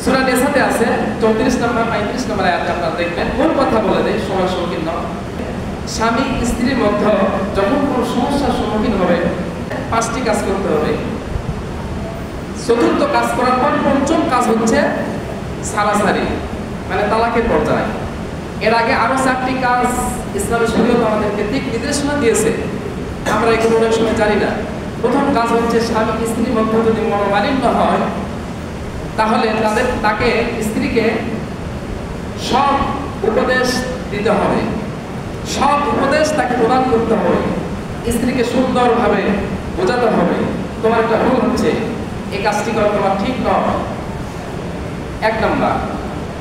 সূরা নিসাতে আছে 34 নম্বর 35 নম্বর আয়াতে আপনারা দেখবেন, মূল কথা বলে দেয়, সময় সংকীর্ণ। স্বামী স্ত্রীর মধ্যে যখন কোনো সমস্যার সম্মুখীন হবে 5টি কাজ করতে হবে। চতুর্থ কাজ করার পর পঞ্চম কাজ হচ্ছে সারাসারি, মানে তালাকের পর্যায়ে। এর আগে আরো 4টি কাজ ইসলামী শরীয়ত আমাদেরকে দিক নির্দেশনা দিয়েছে, আমরা এগুলো অনেক সময় জানি না। প্রথম কাজ হচ্ছে স্বামী স্ত্রীর মধ্যে যদি মনোমালিন্য হয়, তাহলে তাকে স্ত্রীকে সব উপদেশ দিতে হবে, সব উপদেশ তাকে প্রদান করতে হবে, স্ত্রীকে সুন্দরভাবে বোঝাতে হবে তোমার একটা ভুল হচ্ছে, এই কাজটি করা তোমার ঠিক নয়। 1 নম্বর।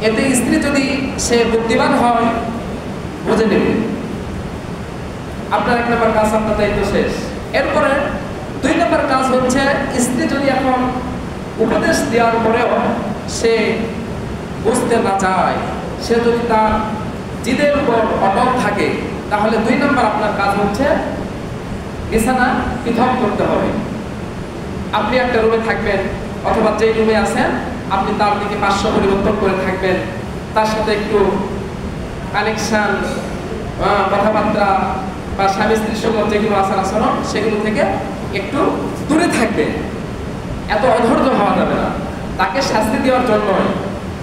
এতে স্ত্রী যদি সে বুদ্ধিমান হয় বুঝে নেবে, আপনার 1 নম্বর কাজ, আপনার দায়িত্ব শেষ। এরপরে 2 নম্বর কাজ হচ্ছে স্ত্রী যদি এখন উপদেশ দেওয়ার পরেও সে বুঝতে না চায়, সে যদি তার জিদের উপর অটল থাকে, তাহলে 2 নম্বর আপনার কাজ হচ্ছে বিছানা পৃথক করতে হবে। আপনি একটা রুমে থাকবেন, অথবা যেই রুমে আছেন আপনি তার দিকে 500 পরিবর্তন করে থাকবেন, তার সাথে একটু কানেকশন, কথাবার্তা বা স্বামী স্ত্রীর সঙ্গে যেগুলো আচার আচরণ সেগুলো থেকে একটু দূরে থাকবেন। এত অধৈর্য হওয়া যাবে না, তাকে শাস্তি দেওয়ার জন্য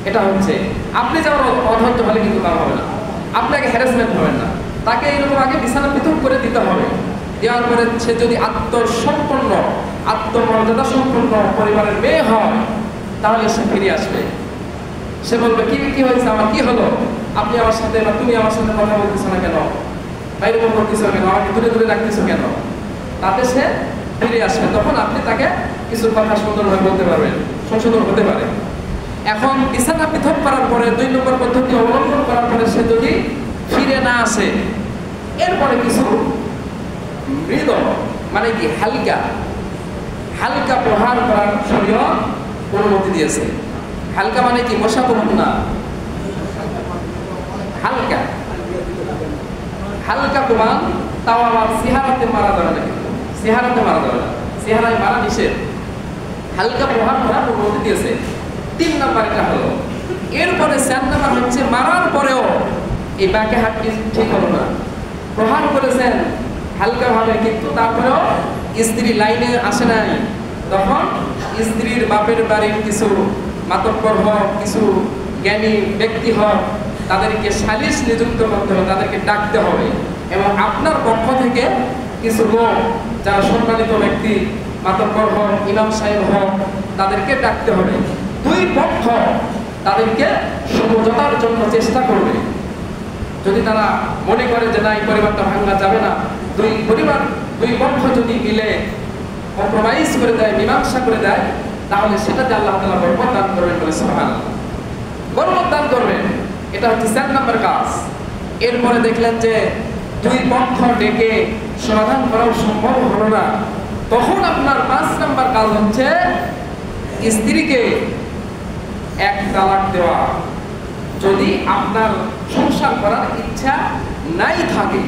এটা হচ্ছে। আপনি যেমন অধৈর্য হলে কিন্তু তা হবে না, আপনাকে হ্যারাসমেন্ট হবেন না, তাকে এইরকম আগে বিছানা পৃথক করে দিতে হবে। দেওয়ার পরে সে যদি আত্মসম্পন্ন, আত্মমর্যাদা সম্পন্ন পরিবারের মেয়ে হয়, তাহলে সে ফিরে আসবে। সে বলবে কি হয়েছে, আমার কি হলো, আপনি আমার সাথে বা তুমি আমার সাথে কথা বলতেছো না কেন, বা এরকম করতেছো কেন, আমাকে দূরে দূরে রাখতেছো কেন, তাতে সে ফিরে আসবে। তখন আপনি তাকে কিছু কথা সুন্দরভাবে বলতে পারবেন, সংশোধন হতে পারে। এখন বিছানা পৃথক করার পরে 2 নম্বর পদ্ধতি অবলম্বন করার পরে সে যদি ফিরে না আসে, এরপরে কিছু মৃদ, মানে কি হালকা হালকা প্রহার করার শরীয়ত অনুমতি দিয়েছে। হালকা মানে কি মোশাবহ না, হালকা হালকা প্রমাণ, তাও আবার সিহারাতে মারা যাবে না, কিন্তু সিহারাতে মারা যাবে না, সিহারায় মারা নিষেধ। হালকা প্রহার করার অনুমতি দিয়েছে। 3 নম্বর এটা হলো। এরপরে 4 নম্বর হচ্ছে মারার পরেও এই বাঁকে হাতটি ঠিক হলো না, প্রহার করেছেন হালকা ভাবে, কিন্তু তারপরেও স্ত্রী লাইনে আসে নাই, তখন স্ত্রীর বাপের বাড়ির কিছু মাতব্বর হোক, কিছু জ্ঞানী ব্যক্তি হোক, তাদেরকে সালিশ নিযুক্ত করতে হবে, তাদেরকে ডাকতে হবে। এবং আপনার পক্ষ থেকে কিছু লোক যারা সম্মানিত ব্যক্তি, মাতব্বর হোক, ইমাম সাহেব হোক, তাদেরকে ডাকতে হবে। 2 পক্ষ তাদেরকে সমঝোতার জন্য চেষ্টা করবে। যদি তারা মনে করে যে না, এই পরিবারটা ভাঙা যাবে না, 2 পক্ষ যদি মিলে কম্প্রোমাইজ করে দেয়, মীমাংসা করে দেয়, তাহলে সেটাতে আল্লাহ তাআলা বরকত দান করবেন বলে সুবহানাল্লাহ, বরকত দান করবেন। এটা হচ্ছে 4 নম্বর কাজ। এরপরে দেখলেন যে 2 পক্ষ ডেকে সমাধান করা সম্ভব হলো না, তখন আপনার 5 নম্বর কাজ হচ্ছে স্ত্রীকে 1 তালাক দেওয়া। যদি আপনার সংসার করার ইচ্ছা নাই থাকে,